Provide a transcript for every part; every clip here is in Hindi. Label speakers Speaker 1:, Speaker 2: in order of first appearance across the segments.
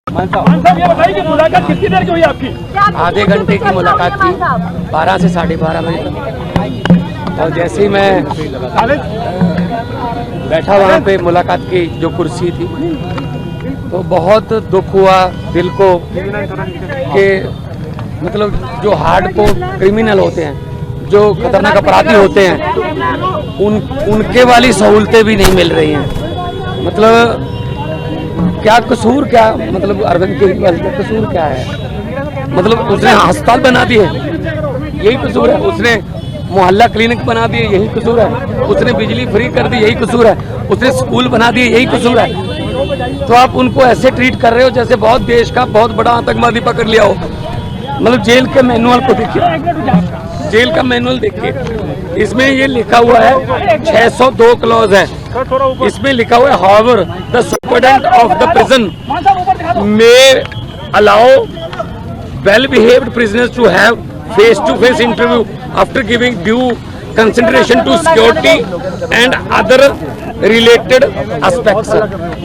Speaker 1: ये बताइए कि मुलाकात कितनी देर की हुई आपकी?
Speaker 2: आधे घंटे की मुलाकात की, 12 से 12:30 बजे तक। और जैसे ही मैं बैठा वहाँ पे मुलाकात की जो कुर्सी थी, तो बहुत दुख हुआ दिल को कि मतलब जो हार्डकोर क्रिमिनल होते हैं, जो खतरनाक अपराधी होते हैं, उनके वाली सहूलतें भी नहीं मिल रही हैं। मतलब क्या कसूर, क्या मतलब अरविंद केजरीवाल का कसूर क्या है? मतलब उसने अस्पताल बना दिए, यही कसूर है। उसने मोहल्ला क्लिनिक बना दिए, यही कसूर है। उसने बिजली फ्री कर दी, यही कसूर है। उसने स्कूल बना दिए, यही कसूर है। तो आप उनको ऐसे ट्रीट कर रहे हो जैसे बहुत देश का बहुत बड़ा आतंकवादी पकड़ लिया हो। मतलब जेल के मैनुअल को देखिए, जेल का मैनुअल देखिए, इसमें ये लिखा हुआ है 602 क्लॉज है। इसमें लिखा हुआ है however the superintendent of the prison may allow well behaved prisoners to have face to face interview after giving due consideration to security and other related aspects.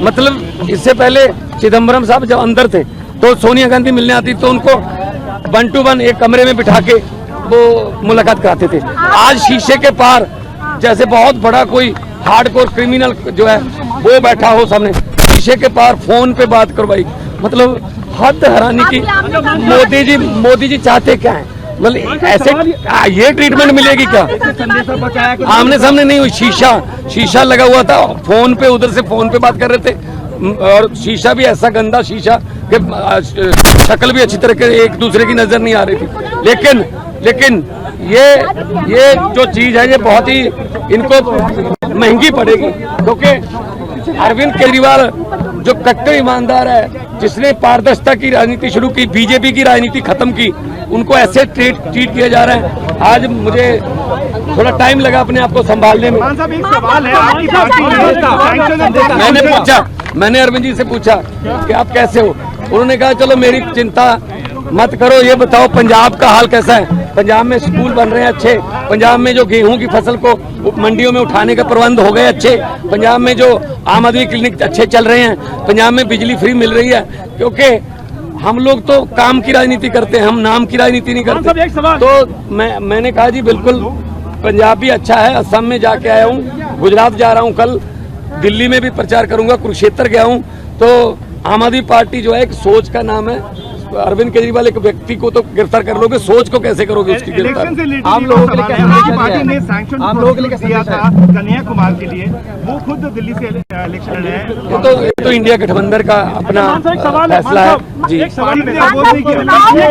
Speaker 2: मतलब इससे पहले चिदम्बरम साहब जब अंदर थे तो सोनिया गांधी मिलने आती तो उनको 1 to 1 एक कमरे में बिठा के वो मुलाकात कराते थे। आज शीशे के पार जैसे बहुत बड़ा कोई हार्डकोर क्रिमिनल जो है वो बैठा हो सामने, शीशे के पार फोन पे बात करवाई। मतलब हद हैरानी की। मोदी जी चाहते क्या है? मतलब ऐसे ये ट्रीटमेंट मिलेगी क्या? आमने सामने नहीं हुई, शीशा लगा हुआ था, फोन पे उधर से फोन पे बात कर रहे थे, और शीशा भी ऐसा गंदा शीशा कि शक्ल भी अच्छी तरह के एक दूसरे की नजर नहीं आ रही थी। लेकिन ये जो चीज है ये बहुत ही इनको महंगी पड़ेगी, क्योंकि अरविंद केजरीवाल जो कट्टर ईमानदार है, जिसने पारदर्शिता की राजनीति शुरू की, बीजेपी की राजनीति खत्म की, उनको ऐसे ट्रीट किया जा रहा है। आज मुझे थोड़ा टाइम लगा अपने आप को संभालने में। मैंने अरविंद जी से पूछा कि आप कैसे हो? उन्होंने कहा चलो मेरी चिंता मत करो, ये बताओ पंजाब का हाल कैसा है? पंजाब में स्कूल बन रहे हैं अच्छे, पंजाब में जो गेहूं की फसल को मंडियों में उठाने का प्रबंध हो गए अच्छे, पंजाब में जो आम आदमी क्लिनिक अच्छे चल रहे हैं, पंजाब में बिजली फ्री मिल रही है। क्योंकि हम लोग तो काम की राजनीति करते हैं, हम नाम की राजनीति नहीं करते। तो मैंने कहा जी बिल्कुल पंजाब भी अच्छा है। असम में जाके आया हूँ, गुजरात जा रहा हूँ, कल दिल्ली में भी प्रचार करूंगा, कुरुक्षेत्र गया हूँ। तो आम आदमी पार्टी जो है एक सोच का नाम है। अरविंद केजरीवाल एक व्यक्ति को तो गिरफ्तार कर लोगे, सोच को कैसे करोगे उसकी गिरफ्तार?
Speaker 1: आम लोगों के लिए पार्टी ने सैंक्शन आम लोगों के लिए दिया था कन्हैया कुमार के लिए, वो खुद दिल्ली से इलेक्शन लड़े हैं।
Speaker 2: ये तो इंडिया गठबंधन का अपना फैसला है जी।
Speaker 1: एक सवाल कह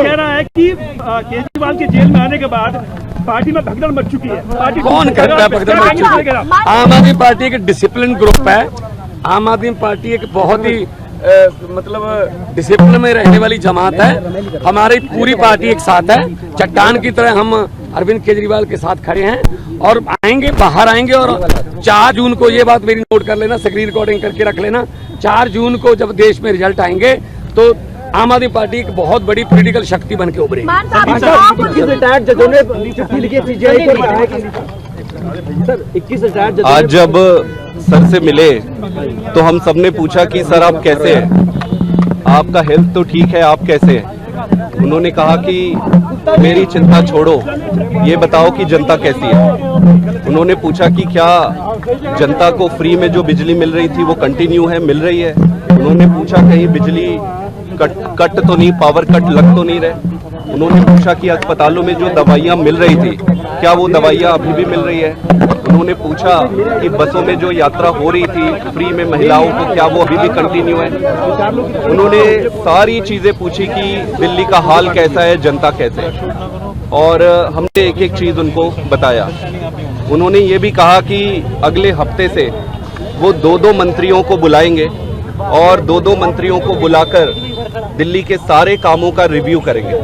Speaker 1: रहा है कि केजरीवाल के जेल में आने के बाद पार्टी में भगदड़ मच चुकी है। पार्टी
Speaker 2: कौन करता है भगदड़ मच चुकी है? आम आदमी पार्टी एक डिसिप्लिन ग्रुप है। आम आदमी पार्टी एक बहुत ही मतलब डिसिप्लिन में रहने वाली जमात है। हमारी पूरी पार्टी एक साथ है, चट्टान की तरह हम अरविंद केजरीवाल के साथ खड़े हैं और आएंगे, बाहर आएंगे। और 4 जून को, ये बात मेरी नोट कर लेना, स्क्रीन रिकॉर्डिंग करके रख लेना, 4 जून को जब देश में रिजल्ट आएंगे तो आम आदमी पार्टी एक बहुत बड़ी पॉलिटिकल शक्ति बन के उभरेगी।
Speaker 3: आज जब सर से मिले तो हम सबने पूछा कि सर आप कैसे हैं, आपका हेल्थ तो ठीक है, आप कैसे हैं? उन्होंने कहा कि मेरी चिंता छोड़ो, ये बताओ कि जनता कैसी है। उन्होंने पूछा कि क्या जनता को फ्री में जो बिजली मिल रही थी वो कंटिन्यू है, मिल रही है? उन्होंने पूछा कहीं बिजली कट तो नहीं, पावर कट लग तो नहीं रहे? उन्होंने पूछा कि अस्पतालों में जो दवाइयाँ मिल रही थी क्या वो दवाइयाँ अभी भी मिल रही है? उन्होंने पूछा कि बसों में जो यात्रा हो रही थी फ्री में महिलाओं को, क्या वो अभी भी कंटिन्यू है? उन्होंने सारी चीजें पूछी कि दिल्ली का हाल कैसा है, जनता कैसे है, और हमने एक एक चीज उनको बताया। उन्होंने ये भी कहा कि अगले हफ्ते से वो 2-2 मंत्रियों को बुलाएंगे और 2-2 मंत्रियों को बुलाकर दिल्ली के सारे कामों का रिव्यू करेंगे।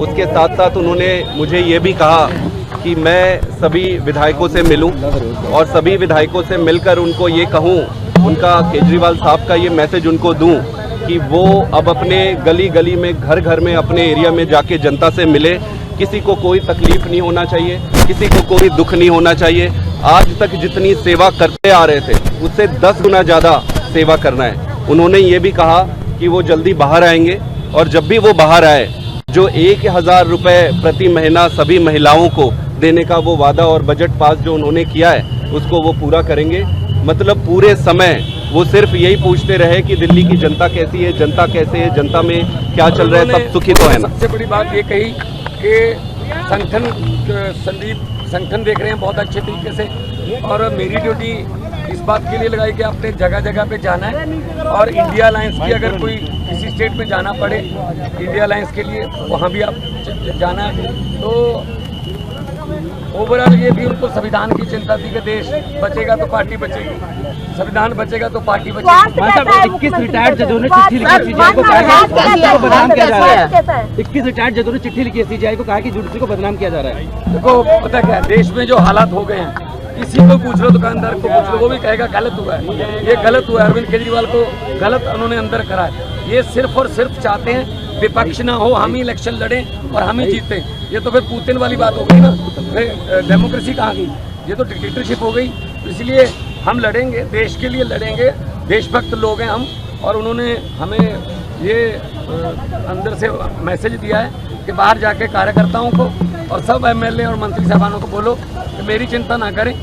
Speaker 3: उसके साथ साथ उन्होंने मुझे ये भी कहा कि मैं सभी विधायकों से मिलूं और सभी विधायकों से मिलकर उनको ये कहूं, उनका केजरीवाल साहब का ये मैसेज उनको दूं कि वो अब अपने गली गली में, घर घर में, अपने एरिया में जाके जनता से मिले। किसी को कोई तकलीफ नहीं होना चाहिए, किसी को कोई दुख नहीं होना चाहिए। आज तक जितनी सेवा करते आ रहे थे उससे 10 गुना ज़्यादा सेवा करना है। उन्होंने ये भी कहा कि वो जल्दी बाहर आएंगे, और जब भी वो बाहर आए जो 1000 रुपये प्रति महीना सभी महिलाओं को देने का वो वादा और बजट पास जो उन्होंने किया है उसको वो पूरा करेंगे। मतलब पूरे समय वो सिर्फ यही पूछते रहे कि दिल्ली की जनता कैसी है, जनता कैसे है, जनता में क्या चल रहा है, सब सुखी तो है ना।
Speaker 2: सबसे बड़ी बात ये कही कि संगठन देख रहे हैं बहुत अच्छे तरीके से, और मेरी ड्यूटी इस बात के लिए लगाई कि आपने जगह जगह पे जाना है, और इंडिया अलायंस की अगर कोई किसी स्टेट में जाना पड़े इंडिया अलायंस के लिए वहाँ भी आप जाना है। तो ओवरऑल ये भी उनको संविधान की चिंता थी कि देश बचेगा तो पार्टी बचेगी, संविधान बचेगा तो पार्टी बचेगी।
Speaker 4: 21 रिटायर्ड जजों ने चिट्ठी लिखी सीजीआई को कहा कि बदनाम किया जा रहा है। 21 रिटायर्ड जजों ने चिट्ठी लिखी सीजीआई को कहा कि जुडिशरी को बदनाम किया जा रहा है।
Speaker 2: देखो पता क्या है, देश में जो हालात हो गए हैं, किसी को पूछ लो, दुकानदार को पूछ लो, वो भी कहेगा गलत हुआ है, ये गलत हुआ है। अरविंद केजरीवाल को गलत उन्होंने अंदर करा है। ये सिर्फ और सिर्फ चाहते हैं विपक्ष ना हो, हम ही इलेक्शन लड़ें और हम ही जीते। ये तो फिर पुतिन वाली बात हो गई ना, फिर डेमोक्रेसी कहाँ गई, ये तो डिक्टेटरशिप हो गई। इसलिए हम लड़ेंगे, देश के लिए लड़ेंगे, देशभक्त लोग हैं हम, और उन्होंने हमें ये अंदर से मैसेज दिया है कि बाहर जाके कार्यकर्ताओं को और सब एमएलए और मंत्री साहबानों को बोलो कि मेरी चिंता ना करें,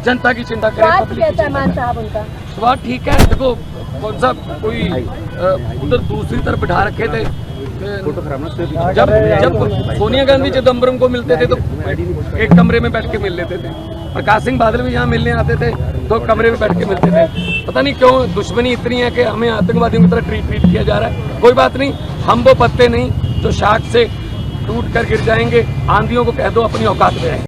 Speaker 2: जनता की चिंता करें, पब्लिक की चिंता करें। स्वाद ठीक है, देखो कौन सा कोई उधर दूसरी तरफ बिठा रखे थे। जब सोनिया गांधी चिदम्बरम को मिलते थे तो एक कमरे में बैठ के मिल लेते थे, प्रकाश सिंह बादल भी यहाँ मिलने आते थे तो कमरे में बैठ के मिलते थे। पता नहीं क्यों दुश्मनी इतनी है कि हमें आतंकवादियों की तरह ट्रीट किया जा रहा है। कोई बात नहीं, हम वो पत्ते नहीं जो शाख से टूट कर गिर जाएंगे। आंधियों को कह दो अपनी औकात में रहें।